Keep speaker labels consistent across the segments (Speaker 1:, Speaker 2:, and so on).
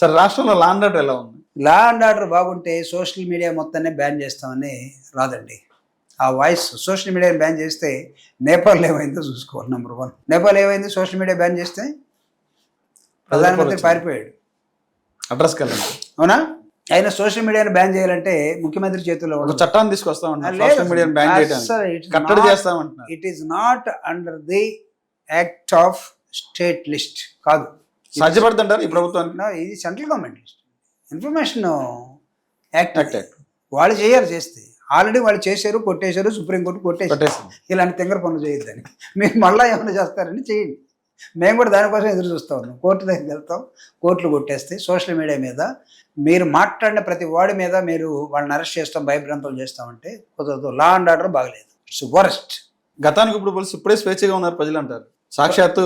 Speaker 1: Sir రాష్ట్రంలో లా and order ఎలా ఉంది?
Speaker 2: లా అండ్ ఆర్డర్ బాగుంటే సోషల్ మీడియా మొత్తాన్ని బ్యాన్ చేస్తామని రాదండి. ఆ వాయిస్ సోషల్ మీడియాని బ్యాన్ చేస్తే నేపాల్ ఏమైందో చూసుకోవాలి. నెంబర్ 1 నేపాల్ ఏమైంది? సోషల్ మీడియా బ్యాన్ చేస్తే ప్రధానమంత్రి పారిపోయాడు.
Speaker 1: అడ్రస్ కలండి.
Speaker 2: అవునా? అయినా సోషల్ మీడియాని బ్యాన్ చేయాలంటే ముఖ్యమంత్రి చేతుల్లో
Speaker 1: ఒక చట్టాన్ని తీసుకొస్తామన్నారు. సోషల్ మీడియాని బ్యాన్ చేయడానికి కట్టడి చేస్తామంటున్నారు.
Speaker 2: It is not under the act of state list కాదు.
Speaker 1: సాధ్యపడుతుంటారు ఈ ప్రభుత్వానికి.
Speaker 2: ఇది central government list, information act. వాళ్ళు చేయాలి. చేస్తే ఆల్రెడీ వాళ్ళు చేశారు, కొట్టేశారు, సుప్రీంకోర్టు కొట్టేశారు. ఇలాంటి తింగర పనులు చేయొద్దని. మీరు మళ్ళీ ఏమైనా చేస్తారని చేయండి. మేము కూడా దానికోసం ఎదురు చూస్తూ ఉన్నాం. కోర్టు దగ్గరికి వెళ్తాం, కోర్టులు కొట్టేస్తే సోషల్ మీడియా మీద మీరు మాట్లాడిన ప్రతి వాడి మీద మీరు వాళ్ళని అరెస్ట్ చేస్తాం, భయభ్రాంతులు చేస్తామంటే కుదరదు. లా అండ్ ఆర్డర్ బాగలేదు. It's worst.
Speaker 1: గతానికి ఇప్పుడు పోలీసు ఇప్పుడే స్వేచ్ఛగా ఉన్నారు ప్రజలు అంటారు. సాక్షాత్తు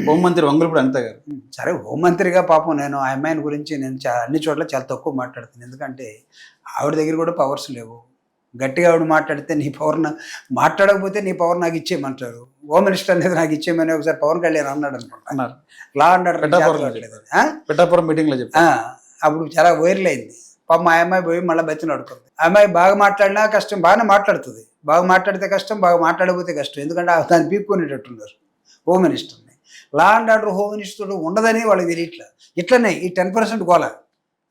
Speaker 1: హోంమంత్రి వంగులపూడి అనిత గారు.
Speaker 2: సరే, హోంమంత్రిగా పాపం నేను ఆ అమ్మాయిని గురించి నేను అన్ని చోట్ల చాలా తక్కువ మాట్లాడుతాను. ఎందుకంటే ఆవిడ దగ్గర కూడా పవర్స్ లేవు. గట్టిగా ఆవిడ మాట్లాడితే నీ పవర్ మాట్లాడకపోతే నీ పవర్ నాకు ఇచ్చేయమంటారు. హోమ్ మినిస్టర్ అనేది నాకు ఇచ్చేయమని ఒకసారి పవన్ కళ్యాణ్ అన్నాడు అనుకుంటున్నారు. లా అండ్ ఆర్డర్
Speaker 1: పిఠాపురం మీటింగ్ లో
Speaker 2: అప్పుడు చాలా వైరల్ అయింది. పాపం ఆ అమ్మాయి పోయి మళ్ళీ బతిని అడుగుతుంది. ఆ అమ్మాయి బాగా మాట్లాడినా కష్టం, బాగానే మాట్లాడుతుంది. బాగా మాట్లాడితే కష్టం, బాగా మాట్లాడకపోతే కష్టం. ఎందుకంటే దాన్ని పీక్కునేటట్టున్నారు హోమ్ మినిస్టర్ని. Law and order home minister ఉండదని వాళ్ళకి తెలియట్లా. ఇట్లనే ఈ 10% గోల,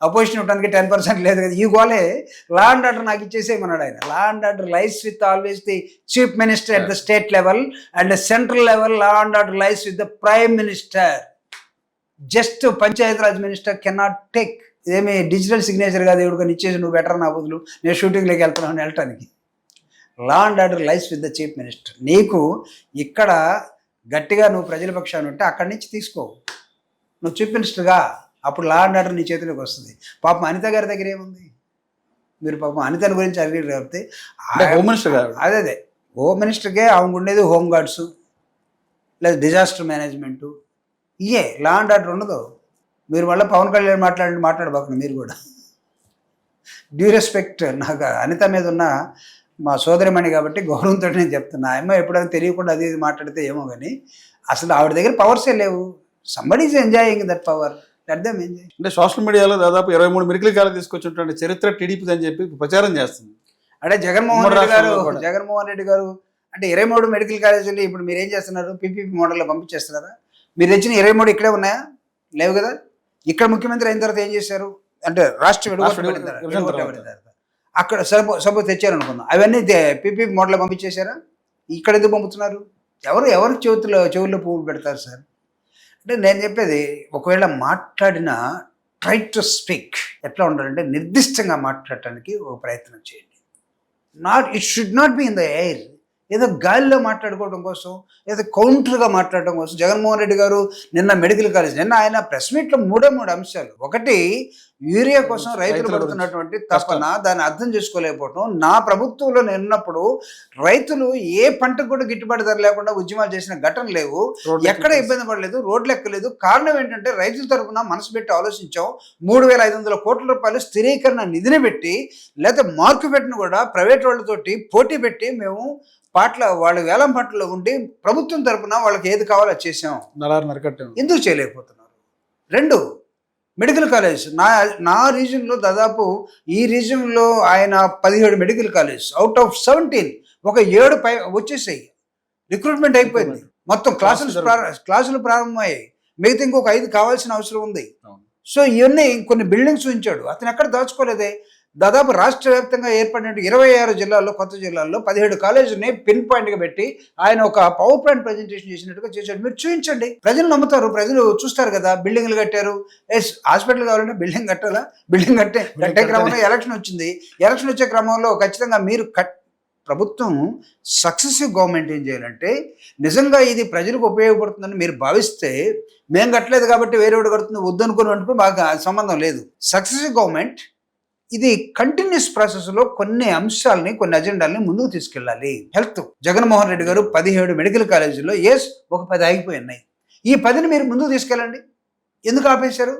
Speaker 2: అపోజిషన్ ఇవ్వడానికి 10% లేదు కదా, ఈ గోలే లా అండ్ ఆర్డర్ నాకు ఇచ్చేసేయమన్నాడు ఆయన. లా and order lies with always the chief minister at the state level and central level. Law and order lies with the prime minister. Just Panchayati Raj minister cannot take. ఇదేమి డిజిటల్ సిగ్నేచర్ కాదు, ఎవరికైనా ఇచ్చేసి నువ్వు better నా బదులు నేను షూటింగ్లోకి వెళ్తున్నాను వెళ్ళటానికి. లా and order lies with the chief minister. నీకు ఇక్కడ గట్టిగా నువ్వు ప్రజల పక్షాన్ని ఉంటే అక్కడి నుంచి తీసుకో, నువ్వు చీఫ్ మినిస్టర్గా. అప్పుడు లా అండ్ ఆర్డర్ నీ చేతిలోకి వస్తుంది. పాపం అనిత గారి దగ్గర ఏముంది? మీరు పాపం అనితని గురించి అడిగి కాబట్టి
Speaker 1: హోమ్ మినిస్టర్ గారు
Speaker 2: అదే హోమ్ మినిస్టర్కే ఆమెకు ఉండేది హోమ్ గార్డ్స్ లేదా డిజాస్టర్ మేనేజ్మెంటు. ఇయే లా అండ్ ఆర్డర్ ఉండదు. మీరు మళ్ళీ పవన్ కళ్యాణ్ మాట్లాడబాకండి మీరు కూడా. డ్యూ రెస్పెక్ట్, నాకు అనిత మీద ఉన్న మా సోదరిమణి కాబట్టి గౌరవంతో నేను చెప్తున్నా. అమ్మ ఎప్పుడైనా తెలియకుండా అది మాట్లాడితే ఏమో కానీ అసలు ఆవిడ దగ్గర పవర్సే లేవు. Somebody is enjoying that power, let them enjoy.
Speaker 1: అంటే సోషల్ మీడియాలో దాదాపు 23 మెడికల్ కాలేజ్ తీసుకొచ్చినటువంటి చరిత్ర టీడీపీ అని చెప్పి ప్రచారం చేస్తుంది.
Speaker 2: అంటే జగన్మోహన్ రెడ్డి గారు అంటే 23 మెడికల్ కాలేజీలు ఇప్పుడు మీరు ఏం చేస్తున్నారు? పీపీపీ మోడల్లో పంపించేస్తున్నారా? మీరు తెచ్చిన 23 ఇక్కడే ఉన్నాయా? లేవు కదా. ఇక్కడ ముఖ్యమంత్రి అయిన తర్వాత ఏం చేశారు అంటే రాష్ట్రం విడగొట్టబడిన అక్కడ సపోజ్ తెచ్చారనుకుందాం, అవన్నీ పీపీపీ మోడల్లో పంపించేశారా? ఇక్కడ ఎందుకు పంపుతున్నారు? ఎవరు చెవుల్లో పువ్వులు పెడతారు సార్? అంటే నేను చెప్పేది, ఒకవేళ మాట్లాడినా ట్రై టు స్పీక్. ఎట్లా ఉండాలంటే నిర్దిష్టంగా మాట్లాడటానికి ఒక ప్రయత్నం చేయండి. It should not be in the air. ఏదో గాలిలో మాట్లాడుకోవడం కోసం, ఏదో కౌంటర్గా మాట్లాడడం కోసం. జగన్మోహన్ రెడ్డి గారు నిన్న మెడికల్ కాలేజ్, నిన్న ఆయన ప్రెస్ మీట్లో 3 అంశాలు. ఒకటి, యూరియా కోసం రైతులు పడుతున్నటువంటి తపన, దాన్ని అర్థం చేసుకోలేకపోవడం. నా ప్రభుత్వంలో నిన్నప్పుడు రైతులు ఏ పంటకు కూడా గిట్టుబాటు ధర లేకుండా ఉద్యమాలు చేసిన ఘటన లేవు. ఎక్కడ ఇబ్బంది పడలేదు, రోడ్లు ఎక్కలేదు. కారణం ఏంటంటే రైతుల తరఫున మనసు పెట్టి ఆలోచించాం. 3,500 కోట్ల రూపాయలు స్థిరీకరణ నిధిని పెట్టి, లేకపోతే మార్కెట్ను కూడా ప్రైవేట్ వాళ్ళతోటి పోటీ పెట్టి మేము వాళ్ళ వేలం పాటలో ఉండి ప్రభుత్వం తరఫున వాళ్ళకి ఏది కావాలో చేసాం. ఎందుకు చేయలేకపోతున్నారు? 2, మెడికల్ కాలేజ్. నా రీజన్లో దాదాపు ఈ రీజన్లో ఆయన 17 మెడికల్ కాలేజ్ అవుట్ ఆఫ్ 17 ఒక 7 వచ్చేసాయి. రిక్రూట్మెంట్ అయిపోయింది. మొత్తం క్లాసులు ప్రారంభమయ్యాయి. మిగతా ఇంకొక 5 కావాల్సిన అవసరం ఉంది. సో ఇవన్నీ కొన్ని బిల్డింగ్స్ ఉంచాడు. అతను ఎక్కడ దాచుకోలేదే. దాదాపు రాష్ట్ర వ్యాప్తంగా ఏర్పడిన 26 జిల్లాల్లో, కొత్త జిల్లాల్లో 17 కాలేజీని పిన్ పాయింట్గా పెట్టి ఆయన ఒక పవర్ పాయింట్ ప్రజెంటేషన్ చేసినట్టుగా చేశాడు. మీరు చూపించండి, ప్రజలు నమ్ముతారు, ప్రజలు చూస్తారు కదా. బిల్డింగ్లు కట్టారు, హాస్పిటల్ కావాలంటే బిల్డింగ్ కట్టాలా? బిల్డింగ్ కట్టే క్రమంలో ఎలక్షన్ వచ్చింది. ఎలక్షన్ వచ్చే క్రమంలో ఖచ్చితంగా మీరు ప్రభుత్వం సక్సెసివ్ గవర్నమెంట్ ఏం చేయాలంటే, నిజంగా ఇది ప్రజలకు ఉపయోగపడుతుందని మీరు భావిస్తే, మేము కట్టలేదు కాబట్టి వేరేవాడు కడుతుంది వద్దనుకున్నట్టు మాకు సంబంధం లేదు. సక్సెసివ్ గవర్నమెంట్ ఇది కంటిన్యూస్ ప్రాసెస్లో కొన్ని అంశాలని, కొన్ని అజెండాలని ముందుకు తీసుకెళ్ళాలి. హెల్త్, జగన్మోహన్ రెడ్డి గారు 17 మెడికల్ కాలేజీల్లో ఒక 10 ఆగిపోయి ఉన్నాయి. ఈ 10ని మీరు ముందుకు తీసుకెళ్ళండి. ఎందుకు ఆపేశారు?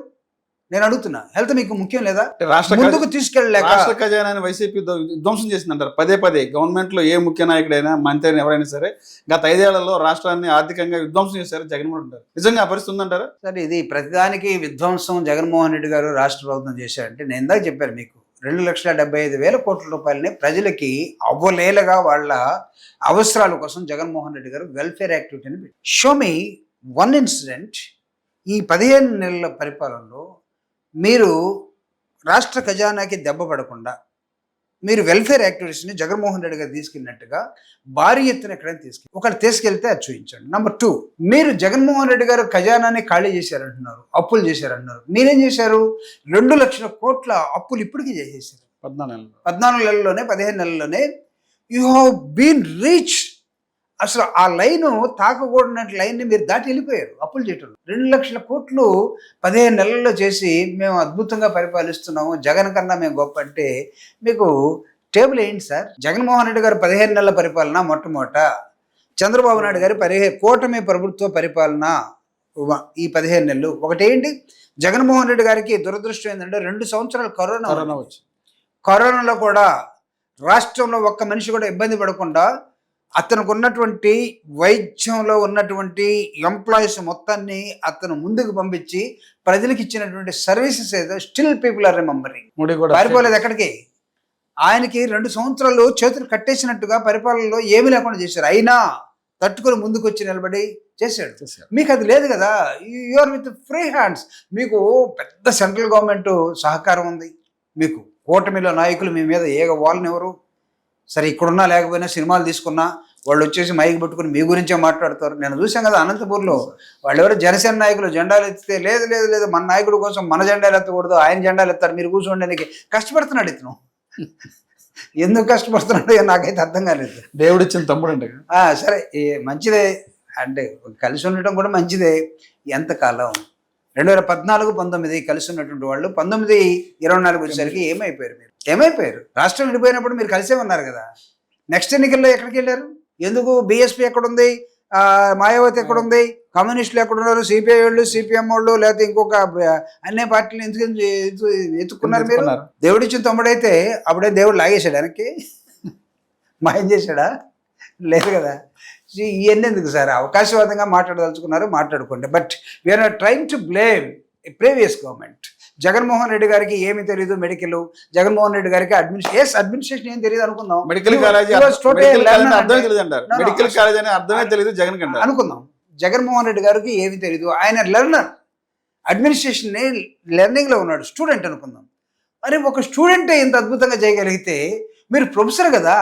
Speaker 2: నేను అడుగుతున్నా, హెల్త్ మీకు ముఖ్యం లేదా?
Speaker 1: అంటే రాష్ట్ర
Speaker 2: ముందుకు తీసుకెళ్ళలేక
Speaker 1: రాష్ట్ర ఖజానాన్ని వైసీపీ విధ్వంసం చేసిందంటారు పదే పదే. గవర్నమెంట్ లో ఏ ముఖ్య నాయకుడైనా మంత్రి అయినా ఎవరైనా సరే గత 5 ఏళ్లలో రాష్ట్రాన్ని ఆర్థికంగా విధ్వంసం చేశారు జగన్మోహన్ రెడ్డి గారు. నిజంగా ఆ పరిస్థితి ఉందంటారా?
Speaker 2: సరే, ఇది ప్రతిదానికి విధ్వంసం జగన్మోహన్ రెడ్డి గారు రాష్ట్ర ప్రభుత్వం చేశారంటే, నేను ఇందాక చెప్పాను మీకు, 2,75,000 కోట్ల రూపాయలని ప్రజలకి అవ్వలేలగా వాళ్ళ అవసరాల కోసం జగన్మోహన్ రెడ్డి గారు వెల్ఫేర్ యాక్టివిటీని పెట్టి, షో మీ వన్ ఇన్సిడెంట్. ఈ 15 నెలల పరిపాలనలో మీరు రాష్ట్ర ఖజానాకి దెబ్బ పడకుండా మీరు వెల్ఫేర్ యాక్టివిటీస్ని జగన్మోహన్ రెడ్డి గారు తీసుకెళ్ళినట్టుగా భారీ ఎత్తున ఎక్కడైనా ఒకళ్ళు తీసుకెళ్తే అది చూపించండి. నెంబర్ 2, మీరు జగన్మోహన్ రెడ్డి గారు ఖజానాన్ని ఖాళీ చేశారంటున్నారు, అప్పులు చేశారంటున్నారు. మీరేం చేశారు? 2 లక్షల కోట్ల అప్పులు ఇప్పటికీ చేసేసారు 14 నెలల్లోనే, 15 నెలల్లోనే. You have been reach. అసలు ఆ లైను తాకకూడనట్టు లైన్ని మీరు దాటి వెళ్ళిపోయారు అప్పులు చేయటం. 2 లక్షల కోట్లు 15 నెలల్లో చేసి మేము అద్భుతంగా పరిపాలిస్తున్నాము, జగన్ కన్నా మేము గొప్ప అంటే మీకు టేబుల్ ఏంటి సార్? జగన్మోహన్ రెడ్డి గారు 15 నెలల పరిపాలన మొట్టమొదట, చంద్రబాబు నాయుడు గారి కూటమి ప్రభుత్వ పరిపాలన ఈ 15 నెలలు. ఒకటేంటి, జగన్మోహన్ రెడ్డి గారికి దురదృష్టం ఏంటంటే 2 సంవత్సరాలు కరోనా వచ్చి, కరోనాలో కూడా రాష్ట్రంలో ఒక్క మనిషి కూడా ఇబ్బంది పడకుండా అతనికి ఉన్నటువంటి వైద్యంలో ఉన్నటువంటి ఎంప్లాయీస్ మొత్తాన్ని అతను ముందుకు పంపించి ప్రజలకు ఇచ్చినటువంటి సర్వీసెస్ ఏదో స్టిల్ పీపుల్ ఆర్ రిమెంబరింగ్. పారిపోలేదు ఎక్కడికి. ఆయనకి 2 సంవత్సరాలు చేతులు కట్టేసినట్టుగా పరిపాలనలో ఏమీ లేకుండా చేశారు. అయినా తట్టుకొని ముందుకు వచ్చి నిలబడి చేశాడు. మీకు అది లేదు కదా, you are with free hands. మీకు పెద్ద సెంట్రల్ గవర్నమెంట్ సహకారం ఉంది, మీకు కూటమిలో నాయకులు మీ మీద వాళ్ళని ఎవరు సరే ఇక్కడున్నా లేకపోయినా సినిమాలు తీసుకున్నా వాళ్ళు వచ్చేసి మైక్ పట్టుకుని మీ గురించే మాట్లాడతారు. నేను చూసాం కదా అనంతపూర్లో, వాళ్ళు ఎవరు జనసేన నాయకులు జెండాలు ఎత్తితే లేదు లేదు లేదు మన నాయకుడు కోసం మన జెండాలు ఎత్తకూడదు, ఆయన జెండాలు ఎత్తారు, మీరు కూర్చోండానికి కష్టపడుతున్నాడు ఇతను. ఎందుకు కష్టపడుతున్నాడు నాకైతే అర్థం కాలేదు.
Speaker 1: దేవుడు ఇచ్చిన తమ్ముడు అంటే
Speaker 2: సరే మంచిదే, అంటే కలిసి ఉండటం కూడా మంచిదే. ఎంతకాలం 2014-19 కలిసి ఉన్నటువంటి వాళ్ళు 19-24 వచ్చేసరికి ఏమైపోయారు? మీరు ఏమైపోయారు? రాష్ట్రం విడిపోయినప్పుడు మీరు కలిసే ఉన్నారు కదా. నెక్స్ట్ ఎన్నికల్లో ఎక్కడికి వెళ్ళారు? ఎందుకు? బీఎస్పీ ఎక్కడుంది, మాయావతి ఎక్కడుంది, కమ్యూనిస్టులు ఎక్కడున్నారు, సిపిఐ వాళ్ళు, సిపిఎం వాళ్ళు, లేకపోతే ఇంకొక అన్ని పార్టీలు ఎందుకు ఎత్తుకున్నారు మీరు? దేవుడు ఇచ్చిన తమ్ముడైతే అప్పుడే దేవుడు లాగేశాడు వెనక్కి, మాయం చేశాడా? లేదు కదా. ఇవన్నీ ఎందుకు సార్? అవకాశవాదంగా మాట్లాడదలుచుకున్నారు, మాట్లాడుకోండి. But we're not trying to blame previous government. Jaganmohan Reddy గారికి ఏమి తెలియదు మెడికల్, జగన్మోహన్ రెడ్డి గారికి అడ్మినిస్ట్రేషన్ ఏం తెలియదు అనుకుందాం.
Speaker 1: మెడికల్ కాలేజ్ అర్థమే తెలియదు జగన్ కంటే
Speaker 2: అనుకుందాం. జగన్మోహన్ రెడ్డి గారికి ఏమి తెలియదు, ఆయన లెర్నర్, అడ్మినిస్ట్రేషన్ లెర్నింగ్లో ఉన్నాడు, స్టూడెంట్ అనుకుందాం. మరి ఒక స్టూడెంటే ఇంత అద్భుతంగా చేయగలిగితే మీరు ప్రొఫెసర్ కదా,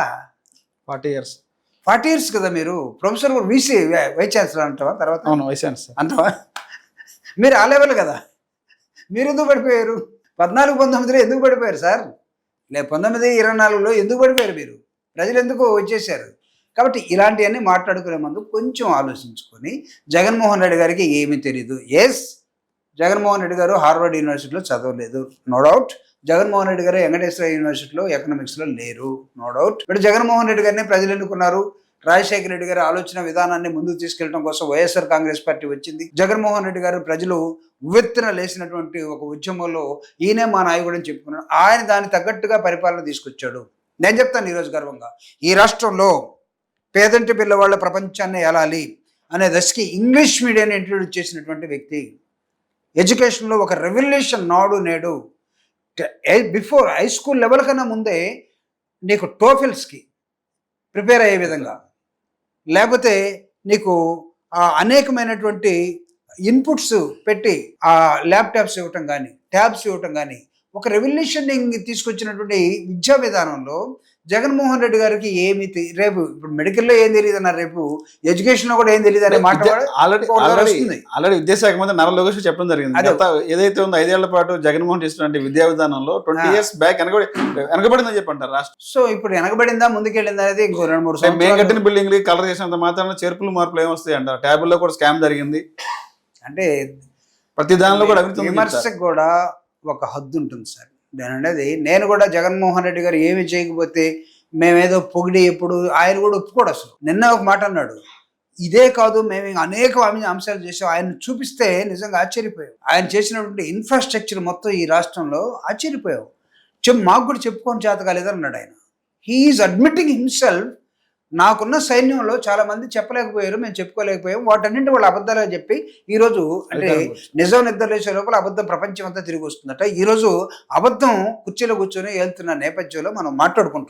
Speaker 2: 40 years కదా మీరు ప్రొఫెసర్, వీసీ వైస్ ఛాన్సలర్ అంటావా తర్వాత?
Speaker 1: వైస్ ఛాన్సలర్
Speaker 2: అంటావా? మీరు ఆ లెవెల్ కదా. మీరు ఎందుకు పడిపోయారు? 14-19లో ఎందుకు పడిపోయారు సార్? 19-24లో ఎందుకు పడిపోయారు మీరు? ప్రజలు ఎందుకు వచ్చేసారు? కాబట్టి ఇలాంటివన్నీ మాట్లాడుకునే ముందు కొంచెం ఆలోచించుకొని, జగన్మోహన్ రెడ్డి గారికి ఏమీ తెలీదు. ఎస్, జగన్మోహన్ రెడ్డి గారు హార్వర్డ్ యూనివర్సిటీలో చదవలేదు, నో డౌట్. జగన్మోహన్ రెడ్డి గారు వెంకటేశ్వర యూనివర్సిటీలో ఎకనామిక్స్లో లేరు, no doubt. But Jaganmohan Reddy గారిని ప్రజలు ఎన్నుకున్నారు. రాజశేఖర రెడ్డి గారి ఆలోచన విధానాన్ని ముందుకు తీసుకెళ్ళడం కోసం వైఎస్ఆర్ కాంగ్రెస్ పార్టీ వచ్చింది. జగన్మోహన్ రెడ్డి గారు ప్రజలు ఉవ్వెత్తున లేచినటువంటి ఒక ఉద్యమంలో ఈయనే మా నాయకుడు అని చెప్పుకున్నాడు. ఆయన దానికి తగ్గట్టుగా పరిపాలన తీసుకొచ్చాడు. నేను చెప్తాను ఈరోజు గర్వంగా, ఈ రాష్ట్రంలో పేదంటి పిల్లవాళ్ళ ప్రపంచాన్ని ఏలాలి అనే దశకి ఇంగ్లీష్ మీడియాన్ని ఇంట్రడ్యూస్ చేసినటువంటి వ్యక్తి. ఎడ్యుకేషన్లో ఒక రెవల్యూషన్ నాడు నేడు. బిఫోర్ హై స్కూల్ లెవెల్ కన్నా ముందే నీకు టోఫెల్స్కి ప్రిపేర్ అయ్యే విధంగా, లేకపోతే నీకు అనేకమైనటువంటి ఇన్పుట్స్ పెట్టి ల్యాప్టాప్స్ ఇవ్వటం కానీ, ట్యాబ్స్ ఇవ్వటం కానీ, ఒక రెవల్యూషన్ తీసుకొచ్చినటువంటి విద్యా విధానంలో జగన్మోహన్ రెడ్డి గారికి ఏమి రేపు ఇప్పుడు మెడికల్లో ఏం తెలియదు అన్నారు, రేపు ఎడ్యుకేషన్లో కూడా ఏం తెలియదు అనే మాట
Speaker 1: ఆల్రెడీ విద్యాశాఖ మంత్రి నారా లోకేష్ చెప్పడం జరిగింది. ఏదైతే ఉందో 5 ఏళ్ల పాటు జగన్మోహన్ చేసినటువంటి విద్యా విధానంలో 20 years బ్యాక్ వెనకబడిందని చెప్పంటారు రాష్ట్రం.
Speaker 2: సో ఇప్పుడు వెనకబడిందా ముందుకెళ్ళిందా అనేది ఇంకో 2-3
Speaker 1: సంవత్సరాలు. మేము కట్టిన బిల్డింగ్ కలర్ చేసినంత మాత్రం చేర్పులు మార్పులు ఏమొస్తాయి అంటారు. ట్యాబుల్లో కూడా స్కామ్ జరిగింది
Speaker 2: అంటే
Speaker 1: ప్రతి దానిలో కూడా
Speaker 2: విమర్శకు కూడా ఒక హద్దు ఉంటుంది సార్. నేను కూడా జగన్మోహన్ రెడ్డి గారు ఏమి చేయకపోతే మేమేదో పొగిడి ఎప్పుడు ఆయన కూడా ఒప్పుకోడు. అసలు నిన్న ఒక మాట అన్నాడు, ఇదే కాదు మేము ఇంకా అనేక అంశాలు చేసాం, ఆయన చూపిస్తే నిజంగా ఆశ్చర్యపోయాం. ఆయన చేసినటువంటి ఇన్ఫ్రాస్ట్రక్చర్ మొత్తం ఈ రాష్ట్రంలో ఆశ్చర్యపోయాం. మాకు కూడా చెప్పుకొని చేత కాలేదని అన్నాడు ఆయన. హీఈస్ అడ్మిటింగ్ హిమ్సెల్ఫ్, నాకున్న సైన్యంలో చాలా మంది చెప్పలేకపోయారు, మేము చెప్పుకోలేకపోయాం, వాటన్నింటి వాళ్ళు అబద్ధాలుగా చెప్పి ఈరోజు అంటే నిజం నిద్రలేసే లోపల అబద్ధం ప్రపంచం అంతా తిరిగి వస్తుందట. ఈరోజు అబద్ధం కుర్చీలో కూర్చొని వెళ్తున్న నేపథ్యంలో మనం మాట్లాడుకుంటున్నాం.